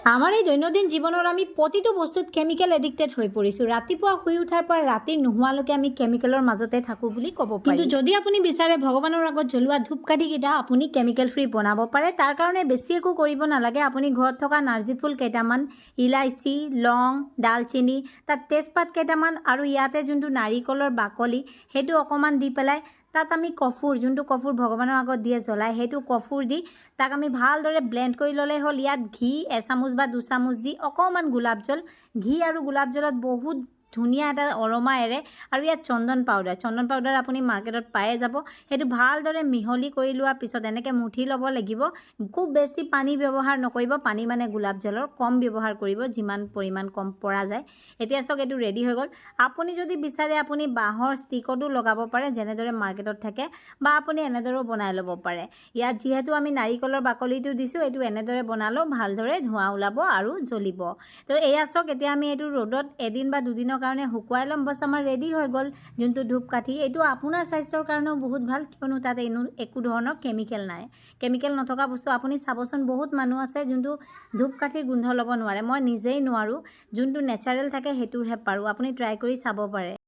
আমাৰ এই দৈনন্দিন জীৱনৰ আমি প্ৰতিটো বস্তুত কেমিকেল এডিক্টেড হৈ পৰিছোঁ। ৰাতিপুৱা শুই উঠাৰ পৰা ৰাতি নোহোৱালৈকে আমি কেমিকেলৰ মাজতে থাকোঁ বুলি ক'ব পাৰি। কিন্তু যদি আপুনি বিচাৰে ভগৱানৰ আগত জ্বলোৱা ধূপকাঠিকেইটা আপুনি কেমিকেল ফ্ৰী বনাব পাৰে, তাৰ কাৰণে বেছি একো কৰিব নালাগে। আপুনি ঘৰত থকা নাৰ্জী ফুল কেইটামান, ইলাইচি, লং, ডালচেনি, তাত তেজপাত কেইটামান আৰু ইয়াতে যোনটো নাৰিকলৰ বাকলি সেইটো অকণমান দি পেলাই তাত আমি কফুৰ, যোনটো কফুৰ ভগৱানৰ আগত দিয়ে জ্বলাই, সেইটো কফুৰ দি তাক আমি ভালদৰে ব্লেণ্ড কৰি ল'লে হ'ল। ইয়াত ঘি এচামুচ বা 2 চামুচ দি অকণমান গোলাপ জল, ঘি আৰু গোলাপ জলত বহুত ধুনীয়া এটা অৰমা এৰে। আৰু ইয়াত চন্দন পাউডাৰ আপুনি মাৰ্কেটত পায়ে যাব। সেইটো ভালদৰে মিহলি কৰি লোৱাৰ পিছত এনেকৈ মুঠি ল'ব লাগিব। খুব বেছি পানী ব্যৱহাৰ নকৰিব, পানী মানে গোলাপ জলৰ কম ব্যৱহাৰ কৰিব, যিমান পৰিমাণ কম পৰা যায়। এতিয়া চাওক এইটো ৰেডি হৈ গ'ল। আপুনি যদি বিচাৰে আপুনি বাঁহৰ ষ্টিকতো লগাব পাৰে, যেনেদৰে মাৰ্কেটত থাকে, বা আপুনি এনেদৰেও বনাই ল'ব পাৰে। ইয়াত যিহেতু আমি নাৰিকলৰ বাকলিটো দিছোঁ, এইটো এনেদৰে বনালেও ভালদৰে ধোঁৱা ওলাব আৰু জ্বলিব। তো এয়া চাওক, এতিয়া আমি এইটো ৰ'দত এদিন বা দুদিনৰ কাৰণে শুকুৱাই ল'ম। বছ আমাৰ ৰেডি হৈ গ'ল যোনটো ধূপকাঠি। এইটো আপোনাৰ স্বাস্থ্যৰ কাৰণেও বহুত ভাল, কিয়নো তাত একো ধৰণৰ কেমিকেল নাই। কেমিকেল নথকা বস্তু আপুনি চাবচোন, বহুত মানুহ আছে যোনটো ধূপকাঠিৰ গোন্ধ ল'ব নোৱাৰে। মই নিজেই নোৱাৰোঁ, যোনটো নেচাৰেল থাকে সেইটোহে পাৰোঁ। আপুনি ট্ৰাই কৰি চাব পাৰে।